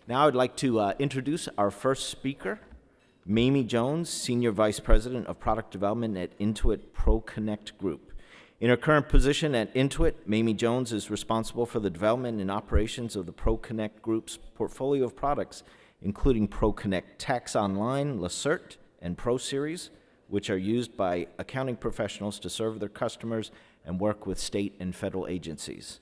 Now I'd like to introduce our first speaker, Mamie Jones, Senior Vice President of Product Development at Intuit ProConnect Group. In her current position at Intuit, Mamie Jones is responsible for the development and operations of the ProConnect Group's portfolio of products, including ProConnect Tax Online, Lacert, and ProSeries, which are used by accounting professionals to serve their customers and work with state and federal agencies.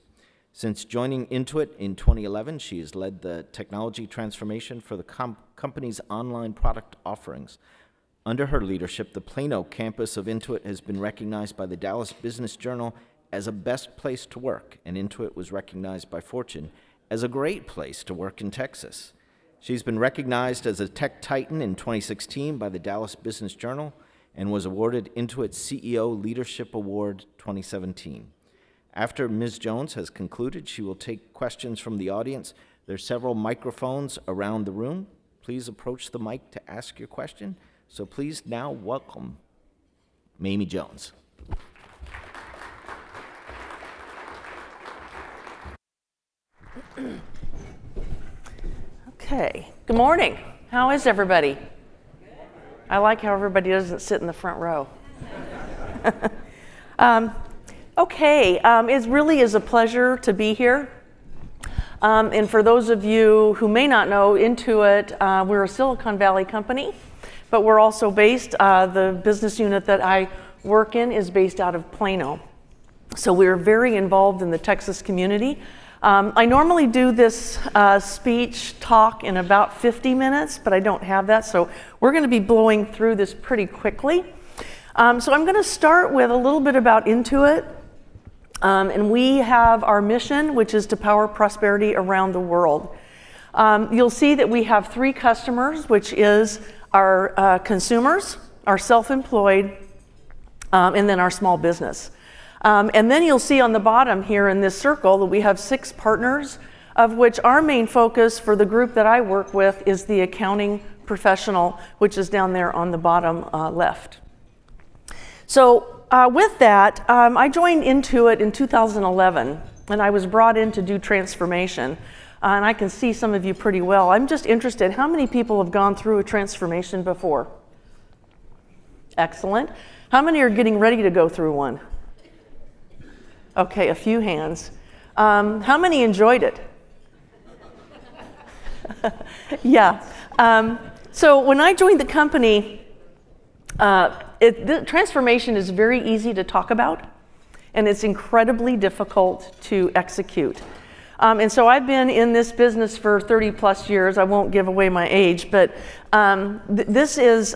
Since joining Intuit in 2011, she has led the technology transformation for the company's online product offerings. Under her leadership, the Plano campus of Intuit has been recognized by the Dallas Business Journal as a best place to work, and Intuit was recognized by Fortune as a great place to work in Texas. She's been recognized as a tech titan in 2016 by the Dallas Business Journal and was awarded Intuit's CEO Leadership Award 2017. After Ms. Jones has concluded, she will take questions from the audience. There are several microphones around the room. Please approach the mic to ask your question. So please now welcome Mamie Jones. Okay, good morning. How is everybody? I like how everybody doesn't sit in the front row. Okay, it really is a pleasure to be here. And for those of you who may not know, Intuit, we're a Silicon Valley company, but we're also based, the business unit that I work in is based out of Plano. So we're very involved in the Texas community. I normally do this speech talk in about 50 minutes, but I don't have that, so we're going to be blowing through this pretty quickly. So I'm going to start with a little bit about Intuit. And we have our mission, which is to power prosperity around the world. You'll see that we have 3 customers, which is our consumers, our self-employed, and then our small business. And then you'll see on the bottom here in this circle that we have 6 partners, of which our main focus for the group that I work with is the accounting professional, which is down there on the bottom left. So with that, I joined Intuit in 2011, and I was brought in to do transformation. And I can see some of you pretty well. I'm just interested, how many people have gone through a transformation before? Excellent. How many are getting ready to go through one? Okay, a few hands. How many enjoyed it? Yeah. So when I joined the company, the transformation is very easy to talk about, and it's incredibly difficult to execute. And so I've been in this business for 30 plus years. I won't give away my age, but this is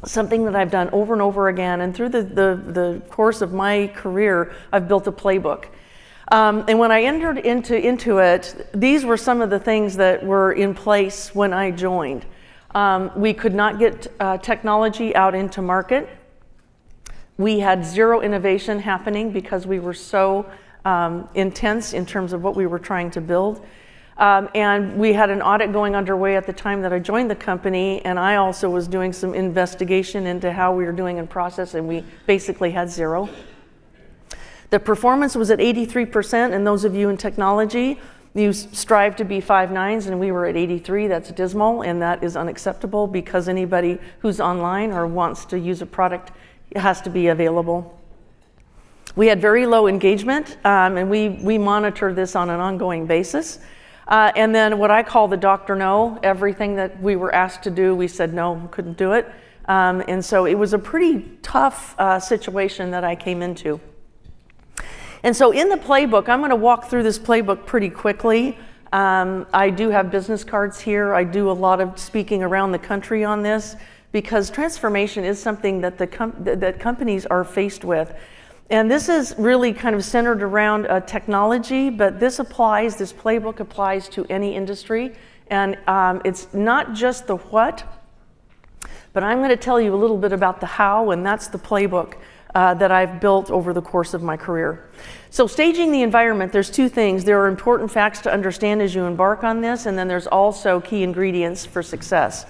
something that I've done over and over again. And through the course of my career, I've built a playbook. And when I entered into Intuit, these were some of the things that were in place when I joined. We could not get technology out into market. We had 0 innovation happening because we were so intense in terms of what we were trying to build. And we had an audit going underway at the time that I joined the company, and I also was doing some investigation into how we were doing in process, and we basically had 0. The performance was at 83%, and those of you in technology, you strive to be 5 nines, and we were at 83. That's dismal, and that is unacceptable because anybody who's online or wants to use a product has to be available. We had very low engagement, and we monitor this on an ongoing basis. And then what I call the Dr. No, everything that we were asked to do, we said no, couldn't do it. And so it was a pretty tough situation that I came into. And so in the playbook, I'm going to walk through this playbook pretty quickly. I do have business cards here. I do a lot of speaking around the country on this because transformation is something that that companies are faced with. And this is really kind of centered around technology, but this playbook applies to any industry. And it's not just the what, but I'm going to tell you a little bit about the how, and that's the playbook that I've built over the course of my career. So staging the environment, there's 2 things. There are important facts to understand as you embark on this, and then there's also key ingredients for success.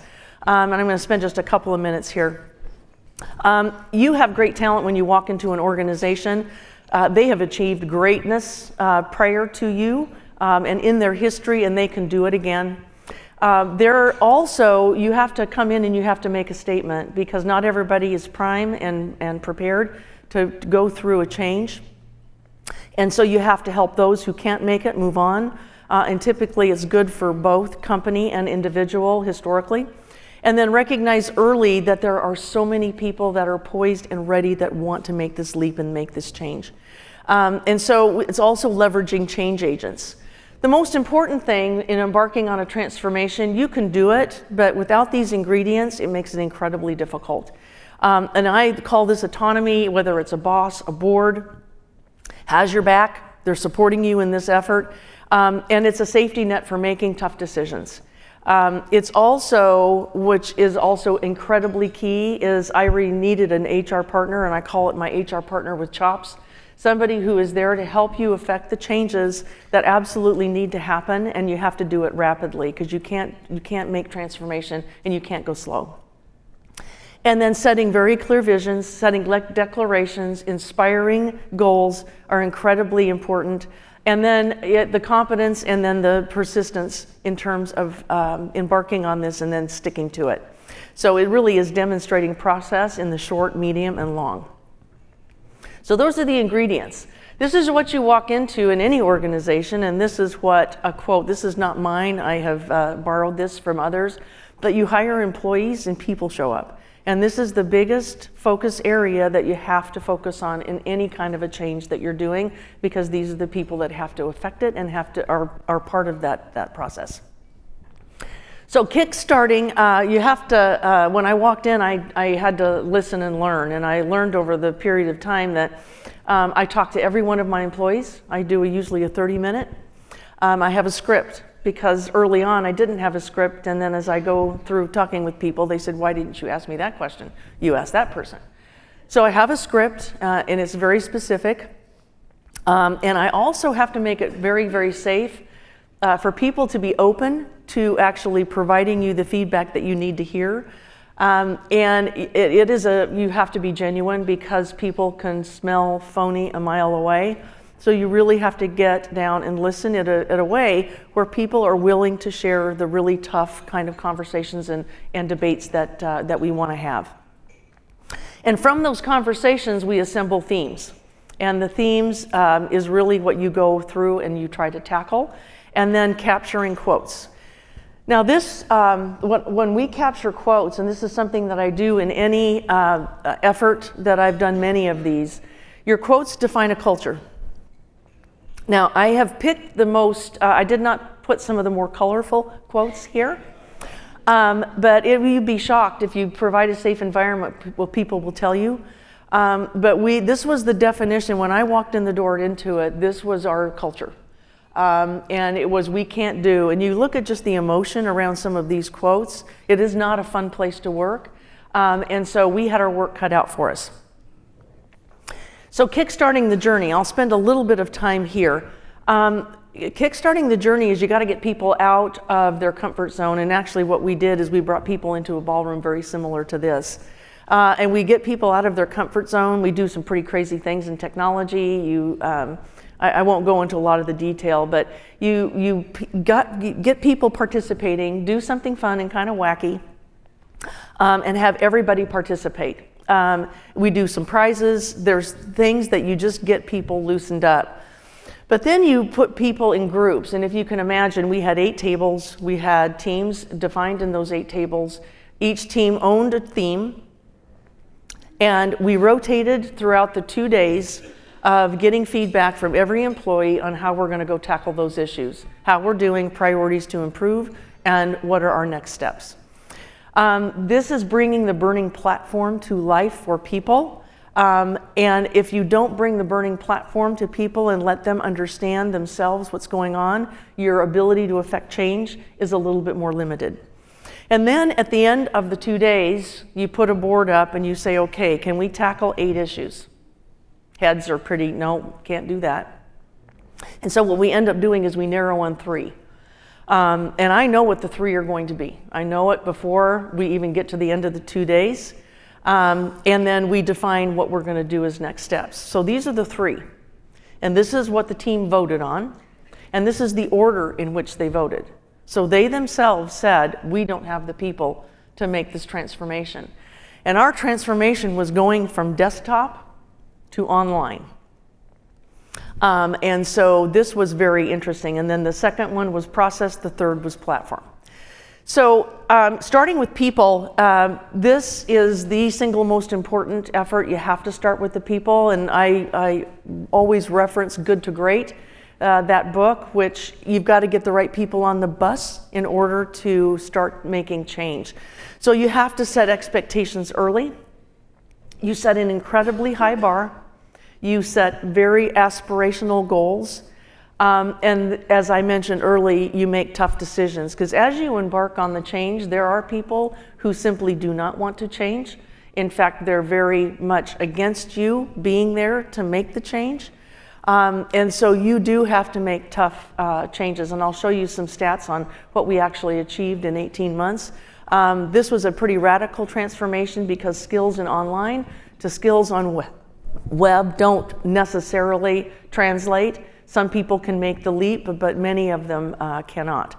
And I'm going to spend just a couple of minutes here. You have great talent when you walk into an organization. They have achieved greatness prior to you. and in their history, and they can do it again. There also, you have to come in and you have to make a statement, because not everybody is prime and prepared to go through a change. And so you have to help those who can't make it move on. And typically it's good for both company and individual historically. And then recognize early that there are so many people that are poised and ready that want to make this leap and make this change. And so it's also leveraging change agents. The most important thing in embarking on a transformation, you can do it, but without these ingredients, it makes it incredibly difficult. And I call this autonomy, whether it's a boss, a board, has your back, they're supporting you in this effort, and it's a safety net for making tough decisions. It's also, which is also incredibly key, is I needed an HR partner, and I call it my HR partner with chops. Somebody who is there to help you affect the changes that absolutely need to happen, and you have to do it rapidly, because you can't make transformation and you can't go slow. And then setting very clear visions, setting declarations, inspiring goals are incredibly important. And then the competence and then the persistence in terms of embarking on this and then sticking to it. So it really is demonstrating process in the short, medium, and long. So those are the ingredients. This is what you walk into in any organization, and this is what a quote, this is not mine, I have borrowed this from others, but you hire employees and people show up. And this is the biggest focus area that you have to focus on in any kind of a change that you're doing, because these are the people that have to affect it and are part of that process. So kickstarting, you have to, when I walked in, I had to listen and learn, and I learned over the period of time that I talk to every one of my employees. I do usually a 30-minute. I have a script, because early on I didn't have a script, and then as I go through talking with people, they said, why didn't you ask me that question? You asked that person. So I have a script, and it's very specific, and I also have to make it very, very safe for people to be open to actually providing you the feedback that you need to hear. And you have to be genuine, because people can smell phony a mile away. So you really have to get down and listen in a way where people are willing to share the really tough kind of conversations and debates that we want to have. And from those conversations, we assemble themes. And the themes is really what you go through and you try to tackle, and then capturing quotes. Now this, when we capture quotes, and this is something that I do in any effort that I've done many of these, your quotes define a culture. Now, I have picked the most, I did not put some of the more colorful quotes here, but you'd be shocked if you provide a safe environment, what people will tell you. But this was the definition, when I walked in the door at Intuit, this was our culture. And it was, we can't do, and you look at just the emotion around some of these quotes, it is not a fun place to work. And so we had our work cut out for us. So kickstarting the journey, I'll spend a little bit of time here. Kickstarting the journey is you got to get people out of their comfort zone, and actually what we did is we brought people into a ballroom very similar to this. And we get people out of their comfort zone. We do some pretty crazy things in technology. I won't go into a lot of the detail, but you get people participating, do something fun and kind of wacky, and have everybody participate. We do some prizes. There's things that you just get people loosened up. But then you put people in groups, and if you can imagine, we had 8 tables. We had teams defined in those 8 tables. Each team owned a theme, and we rotated throughout the 2 days of getting feedback from every employee on how we're going to go tackle those issues, how we're doing, priorities to improve, and what are our next steps. This is bringing the burning platform to life for people. And if you don't bring the burning platform to people and let them understand themselves what's going on, your ability to affect change is a little bit more limited. And then at the end of the 2 days, you put a board up and you say, okay, can we tackle 8 issues? Heads are pretty, no, can't do that. And so what we end up doing is we narrow on 3. And I know what the 3 are going to be. I know it before we even get to the end of the 2 days. And then we define what we're going to do as next steps. So these are the 3. And this is what the team voted on. And this is the order in which they voted. So they themselves said, we don't have the people to make this transformation. And our transformation was going from desktop to online. And so this was very interesting. And then the second one was process, the third was platform. So starting with people, this is the single most important effort. You have to start with the people, and I always reference Good to Great, that book, which you've got to get the right people on the bus in order to start making change. So you have to set expectations early. You set an incredibly high bar. You set very aspirational goals. And as I mentioned early, you make tough decisions, because as you embark on the change, there are people who simply do not want to change. In fact, they're very much against you being there to make the change. And so you do have to make tough changes, and I'll show you some stats on what we actually achieved in 18 months. This was a pretty radical transformation, because skills in online to skills on web don't necessarily translate. Some people can make the leap, but many of them cannot.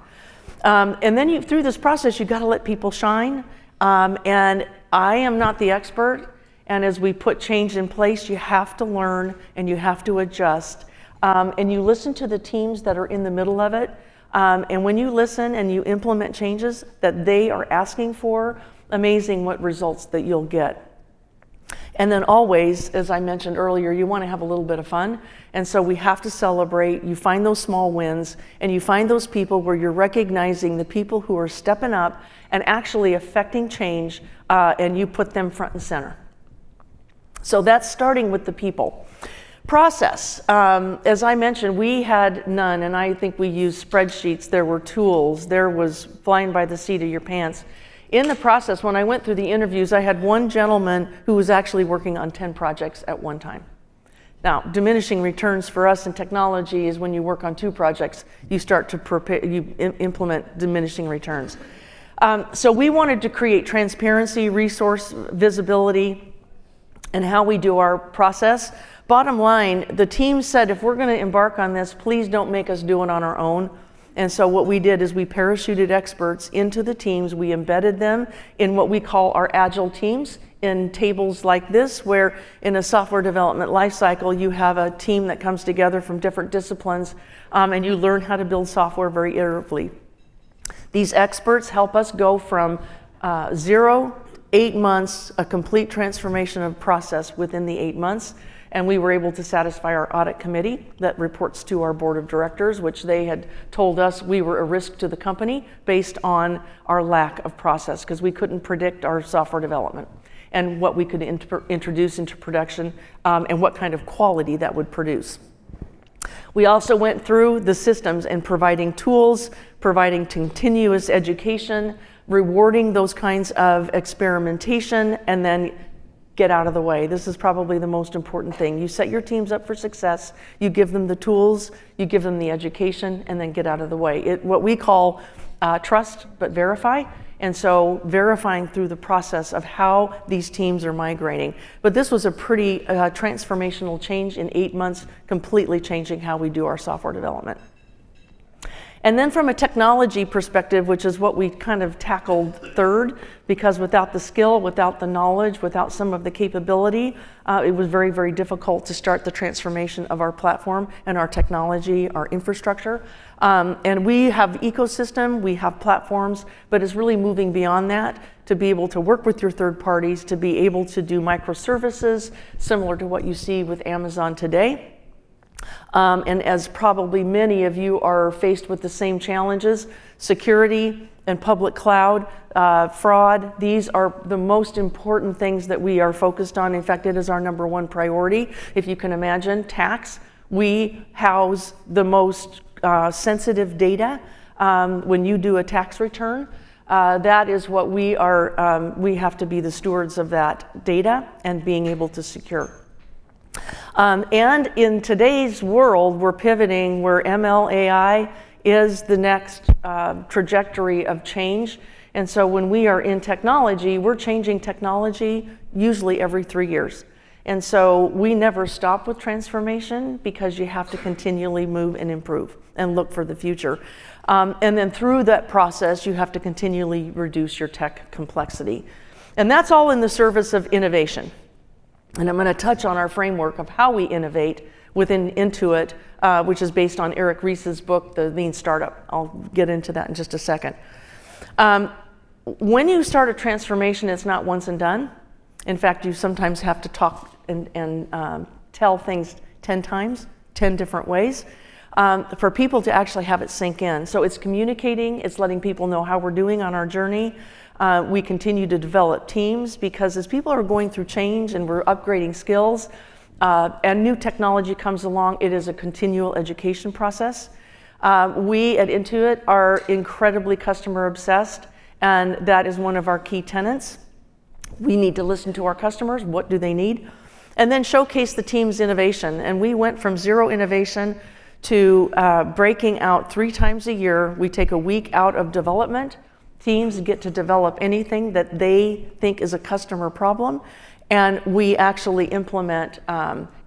And then through this process, you've got to let people shine. And I am not the expert. And as we put change in place, you have to learn and you have to adjust. And you listen to the teams that are in the middle of it. And when you listen and you implement changes that they are asking for, amazing what results that you'll get. And then always, as I mentioned earlier, you want to have a little bit of fun. And so we have to celebrate. You find those small wins, and you find those people where you're recognizing the people who are stepping up and actually affecting change, and you put them front and center. So that's starting with the people. Process. As I mentioned, we had none, and I think we used spreadsheets. There were tools. There was flying by the seat of your pants. In the process, when I went through the interviews, I had one gentleman who was actually working on 10 projects at one time. Now, diminishing returns for us in technology is when you work on 2 projects, you start to implement diminishing returns. So we wanted to create transparency, resource visibility, and how we do our process. Bottom line, the team said, if we're going to embark on this, please don't make us do it on our own. And so what we did is we parachuted experts into the teams. We embedded them in what we call our agile teams, in tables like this, where in a software development lifecycle, you have a team that comes together from different disciplines, and you learn how to build software very iteratively. These experts help us go from 0, 8 months, a complete transformation of process within the 8 months. And we were able to satisfy our audit committee that reports to our board of directors, which they had told us we were a risk to the company based on our lack of process, because we couldn't predict our software development and what we could introduce into production, and what kind of quality that would produce. We also went through the systems and providing tools, providing continuous education, rewarding those kinds of experimentation, and then get out of the way. This is probably the most important thing. You set your teams up for success, you give them the tools, you give them the education, and then get out of the way. What we call trust but verify, and so verifying through the process of how these teams are migrating. But this was a pretty transformational change in 8 months, completely changing how we do our software development. And then from a technology perspective, which is what we kind of tackled third, because without the skill, without the knowledge, without some of the capability, it was very, very difficult to start the transformation of our platform and our technology, our infrastructure. And we have ecosystem, we have platforms, but it's really moving beyond that to be able to work with your third parties, to be able to do microservices, similar to what you see with Amazon today. And as probably many of you are faced with the same challenges, security and public cloud, fraud, these are the most important things that we are focused on. In fact, it is our #1 priority. If you can imagine, tax, we house the most sensitive data when you do a tax return. That is what we are, we have to be the stewards of that data and being able to secure. And in today's world, we're pivoting where ML AI is the next trajectory of change. And so when we are in technology, we're changing technology usually every 3 years. And so we never stop with transformation because you have to continually move and improve and look for the future. And then through that process, you have to continually reduce your tech complexity. And that's all in the service of innovation. And I'm going to touch on our framework of how we innovate within Intuit, which is based on Eric Ries's book, The Lean Startup. I'll get into that in just a second. When you start a transformation, it's not once and done. In fact, you sometimes have to talk and tell things 10 times, 10 different ways, for people to actually have it sink in. So it's communicating, it's letting people know how we're doing on our journey. We continue to develop teams because as people are going through change and we're upgrading skills and new technology comes along, it is a continual education process. We at Intuit are incredibly customer obsessed, and that is one of our key tenets. We need to listen to our customers, what do they need, and then showcase the team's innovation. And we went from zero innovation to breaking out 3 times a year. We take a week out of development. Teams get to develop anything that they think is a customer problem, and we actually implement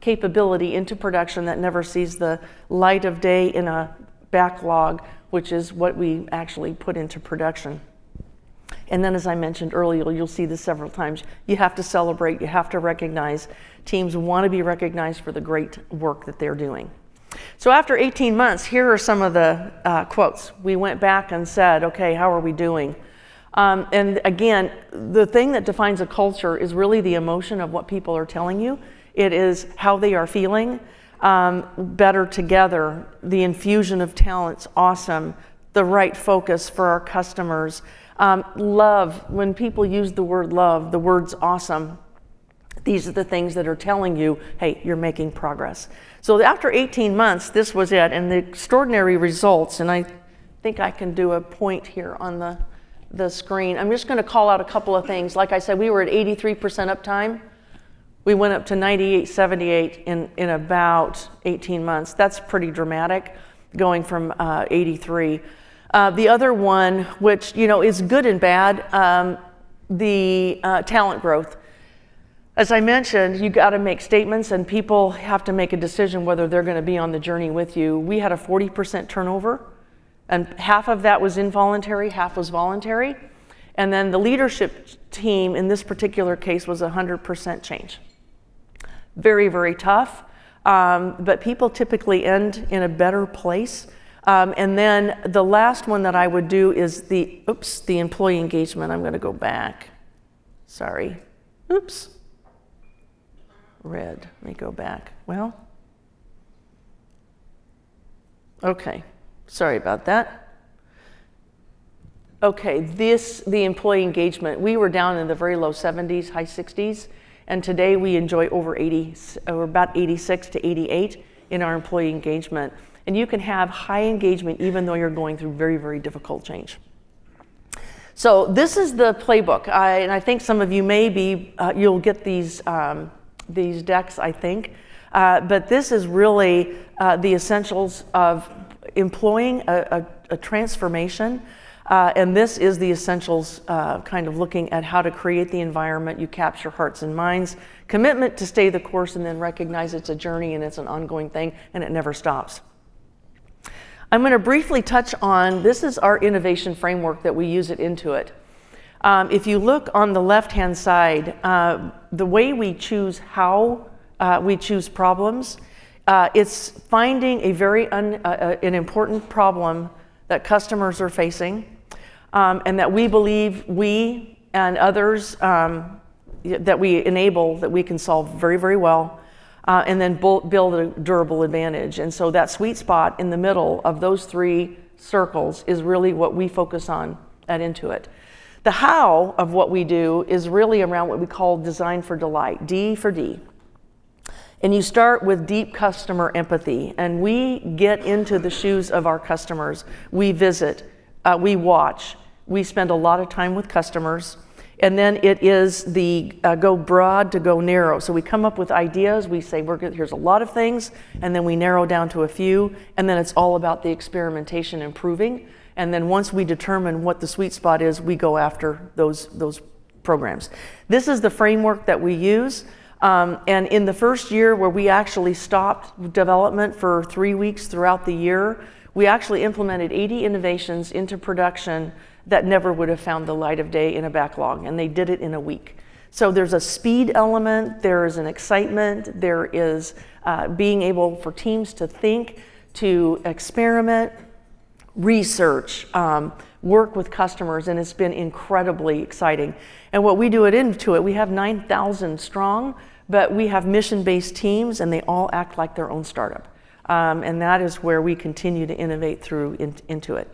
capability into production that never sees the light of day in a backlog, which is what we actually put into production. And then, as I mentioned earlier, you'll see this several times, you have to celebrate, you have to recognize. Teams want to be recognized for the great work that they're doing. So after 18 months, here are some of the quotes. We went back and said, okay, how are we doing? And again, the thing that defines a culture is really the emotion of what people are telling you. It is how they are feeling. Better together, the infusion of talent's awesome, the right focus for our customers. Love, when people use the word love, the word's awesome. These are the things that are telling you, hey, you're making progress. So after 18 months, this was it, and the extraordinary results, and I think I can do a point here on the screen. I'm just going to call out a couple of things. Like I said, we were at 83% uptime. We went up to 98, 78 in about 18 months. That's pretty dramatic, going from 83. The other one, which is good and bad, the talent growth. As I mentioned, you got to make statements, and people have to make a decision whether they're going to be on the journey with you. We had a 40% turnover, and half of that was involuntary, half was voluntary. And then the leadership team in this particular case was 100% change. Very, very tough, but people typically end in a better place. And then the last one that I would do is the employee engagement. I'm going to go back. Sorry. Oops. Red. Let me go back. Well, okay. Sorry about that. Okay, the employee engagement. We were down in the very low 70s, high 60s, and today we enjoy over 80, or about 86 to 88 in our employee engagement. And you can have high engagement even though you're going through very, very difficult change. So this is the playbook, and I think some of you may be, you'll get these decks, I think. But this is really the essentials of employing a transformation. And this is the essentials, kind of looking at how to create the environment. You capture hearts and minds, commitment to stay the course, and then recognize it's a journey and it's an ongoing thing and it never stops. I'm going to briefly touch on, this is our innovation framework that we use at Intuit. If you look on the left-hand side, the way we choose how we choose problems, it's finding a very an important problem that customers are facing, and that we believe we and others that we enable that we can solve very, very well, and then build a durable advantage. And so that sweet spot in the middle of those 3 circles is really what we focus on at Intuit. The how of what we do is really around what we call design for delight, D for D. And you start with deep customer empathy, and we get into the shoes of our customers. We visit, we watch, we spend a lot of time with customers, and then it is the go broad to go narrow. So we come up with ideas, we say here's a lot of things, and then we narrow down to a few, and then it's all about the experimentation improving. And then once we determine what the sweet spot is, we go after those programs. This is the framework that we use. And in the first year where we actually stopped development for 3 weeks throughout the year, we actually implemented 80 innovations into production that never would have found the light of day in a backlog, and they did it in a week. So there's a speed element, there is an excitement, there is being able for teams to think, to experiment, research, work with customers, and it's been incredibly exciting. And what we do at Intuit, we have 9,000 strong, but we have mission-based teams, and they all act like their own startup. And that is where we continue to innovate through Intuit.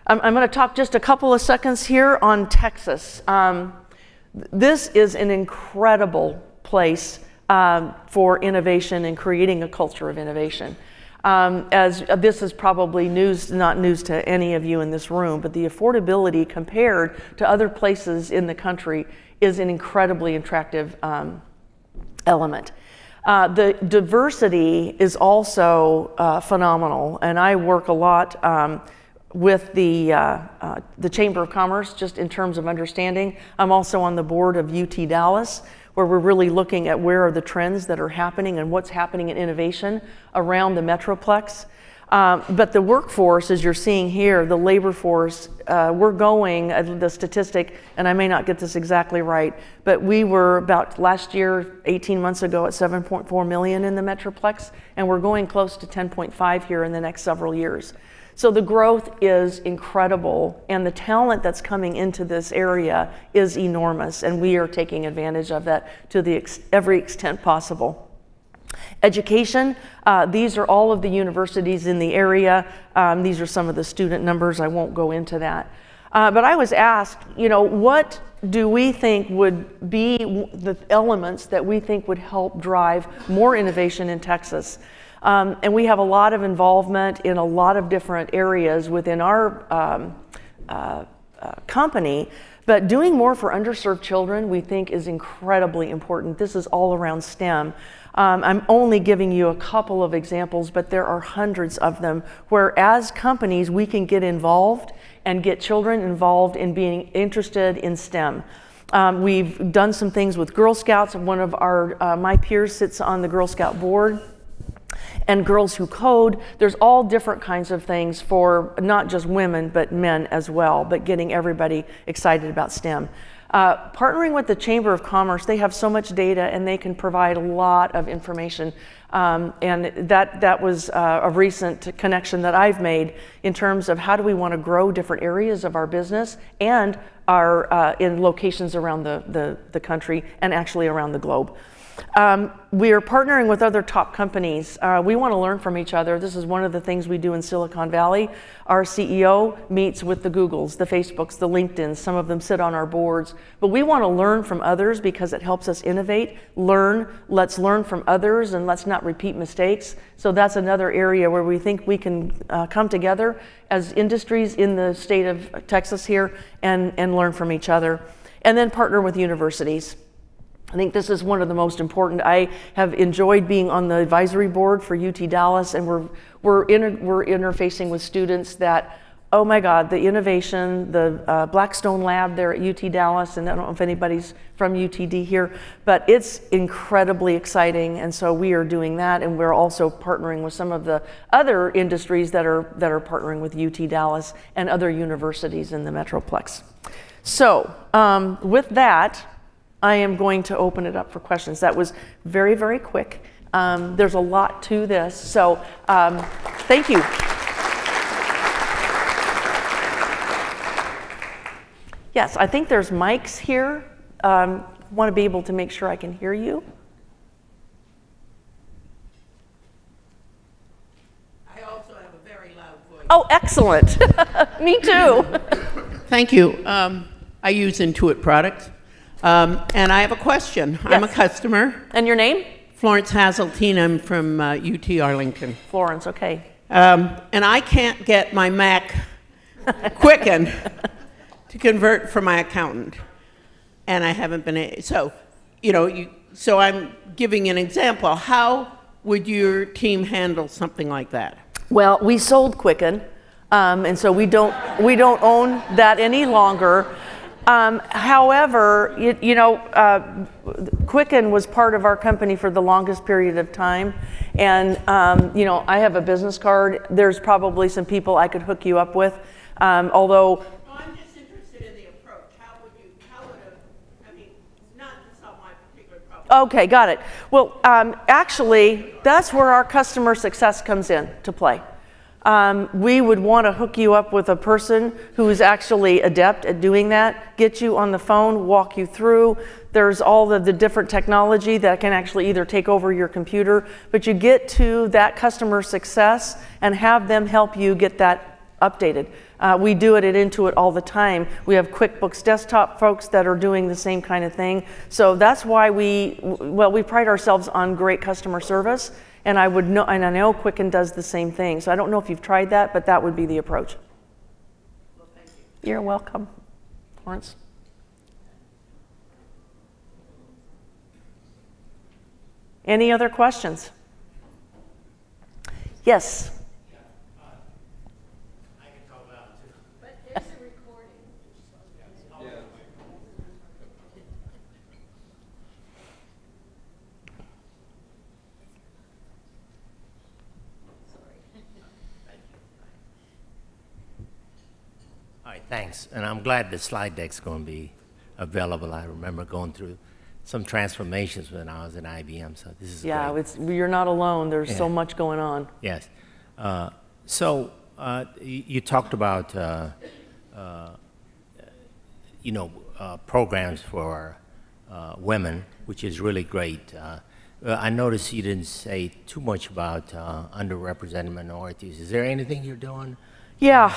I'm going to talk just a couple of seconds here on Texas. This is an incredible place for innovation and creating a culture of innovation. As this is probably not news to any of you in this room, but the affordability compared to other places in the country is an incredibly attractive element. The diversity is also phenomenal, and I work a lot with the Chamber of Commerce, just in terms of understanding. I'm also on the board of UT Dallas, where we're really looking at where are the trends that are happening and what's happening in innovation around the Metroplex. But the workforce, as you're seeing here, the labor force, we're going, the statistic, and I may not get this exactly right, but we were about last year, 18 months ago, at 7.4 million in the Metroplex, and we're going close to 10.5 here in the next several years. So the growth is incredible, and the talent that's coming into this area is enormous, and we are taking advantage of that to every extent possible. Education, these are all of the universities in the area. These are some of the student numbers. I won't go into that. But I was asked, what do we think would be the elements that we think would help drive more innovation in Texas? And we have a lot of involvement in a lot of different areas within our company, but doing more for underserved children we think is incredibly important. This is all around STEM. I'm only giving you a couple of examples, but there are hundreds of them where as companies we can get involved and get children involved in being interested in STEM. We've done some things with Girl Scouts. One of my peers sits on the Girl Scout board. And Girls Who Code, there's all different kinds of things for not just women, but men as well, but getting everybody excited about STEM. Partnering with the Chamber of Commerce, they have so much data and they can provide a lot of information. And that was a recent connection that I've made in terms of how do we want to grow different areas of our business and our in locations around the country and actually around the globe. We are partnering with other top companies. We want to learn from each other. This is one of the things we do in Silicon Valley. Our CEO meets with the Googles, the Facebooks, the LinkedIns. Some of them sit on our boards. But we want to learn from others because it helps us innovate, let's learn from others, and let's not repeat mistakes. So that's another area where we think we can come together as industries in the state of Texas here and learn from each other. And then partner with universities. I think this is one of the most important. I have enjoyed being on the advisory board for UT Dallas, and we're interfacing with students that, oh my God, the innovation, the Blackstone Lab there at UT Dallas, and I don't know if anybody's from UTD here, but it's incredibly exciting, and so we are doing that, and we're also partnering with some of the other industries that are partnering with UT Dallas and other universities in the Metroplex. So with that, I am going to open it up for questions. That was very, very quick. There's a lot to this, so thank you. Yes, I think there's mics here. Want to be able to make sure I can hear you. I also have a very loud voice. Oh, excellent. Me too. Thank you. I use Intuit products. And I have a question. Yes. I'm a customer. And your name? Florence Hazeltine. I'm from UT Arlington. Florence, okay. And I can't get my Mac Quicken to convert for my accountant. And I haven't been able, so I'm giving an example. How would your team handle something like that? Well, we sold Quicken, and so we don't own that any longer. However, Quicken was part of our company for the longest period of time. And, I have a business card. There's probably some people I could hook you up with. Although... No, I'm just interested in the approach. I mean, not to solve my particular problem. Okay, got it. Well, actually, that's where our customer success comes in to play. We would want to hook you up with a person who is actually adept at doing that, get you on the phone, walk you through. There's all of the different technology that can actually either take over your computer, but you get to that customer success and have them help you get that updated. We do it at Intuit all the time. We have QuickBooks Desktop folks that are doing the same kind of thing. So that's why we pride ourselves on great customer service. And I know Quicken does the same thing. So I don't know if you've tried that, but that would be the approach. Well, thank you. You're welcome, Lawrence. Any other questions? Yes. I can talk about it too. But there's a recording. All right, thanks. And I'm glad the slide deck's going to be available. I remember going through some transformations when I was at IBM, so this is great. You're not alone. There's so Yeah. much going on. Yes. You talked about, programs for women, which is really great. I noticed you didn't say too much about underrepresented minorities. Is there anything you're doing? Yeah,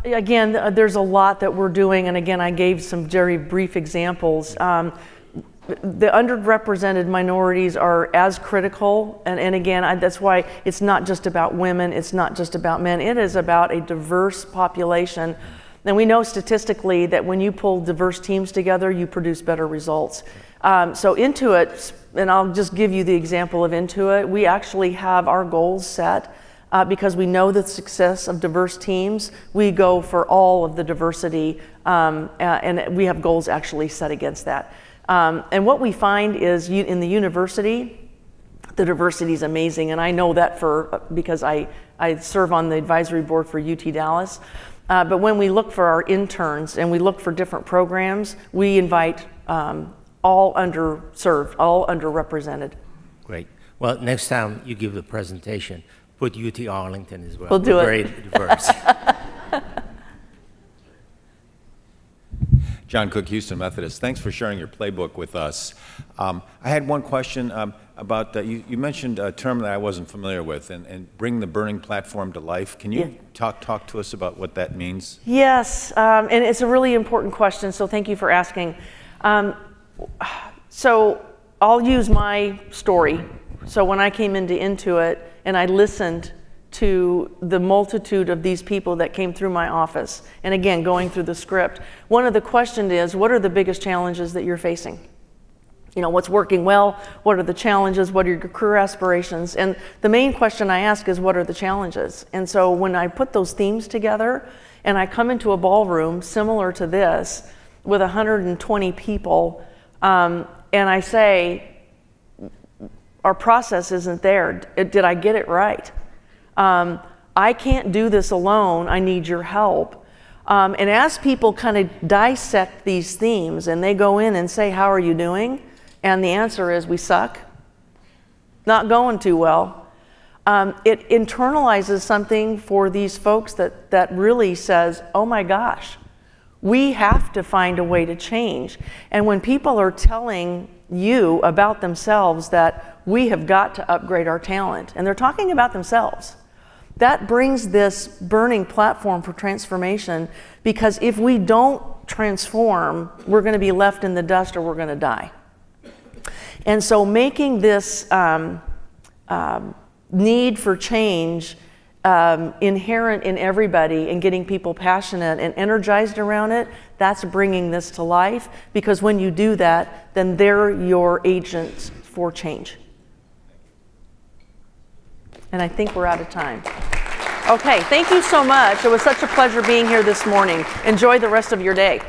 again, there's a lot that we're doing, and again, I gave some very brief examples. The underrepresented minorities are as critical, and again, that's why it's not just about women, it's not just about men, it is about a diverse population. And we know statistically that when you pull diverse teams together, you produce better results. So Intuit, and I'll just give you the example of Intuit, we actually have our goals set because we know the success of diverse teams. We go for all of the diversity, and we have goals actually set against that. And what we find is in the university, the diversity is amazing, and I know that because I serve on the advisory board for UT Dallas. But when we look for our interns and we look for different programs, we invite all underserved, all underrepresented. Great. Well, next time you give the presentation, put UT Arlington as well. We'll do it. Very diverse. John Cook, Houston Methodist. Thanks for sharing your playbook with us. I had one question about, you mentioned a term that I wasn't familiar with, and bring the burning platform to life. Can you talk to us about what that means? Yes, and it's a really important question, so thank you for asking. So I'll use my story. So when I came into Intuit and I listened to the multitude of these people that came through my office, and again, going through the script, one of the questions is, what are the biggest challenges that you're facing? You know, what's working well? What are the challenges? What are your career aspirations? And the main question I ask is, what are the challenges? And so when I put those themes together and I come into a ballroom similar to this with 120 people, and I say, our process isn't there. Did I get it right? I can't do this alone. I need your help. And as people kind of dissect these themes and they go in and say, how are you doing? And the answer is, we suck. Not going too well. It internalizes something for these folks that really says, oh my gosh, we have to find a way to change. And when people are telling you about themselves that we have got to upgrade our talent, and they're talking about themselves, that brings this burning platform for transformation, because if we don't transform, we're going to be left in the dust or we're going to die. And so making this need for change inherent in everybody and getting people passionate and energized around it, that's bringing this to life, because when you do that, then they're your agents for change. And I think we're out of time. Okay, thank you so much. It was such a pleasure being here this morning. Enjoy the rest of your day.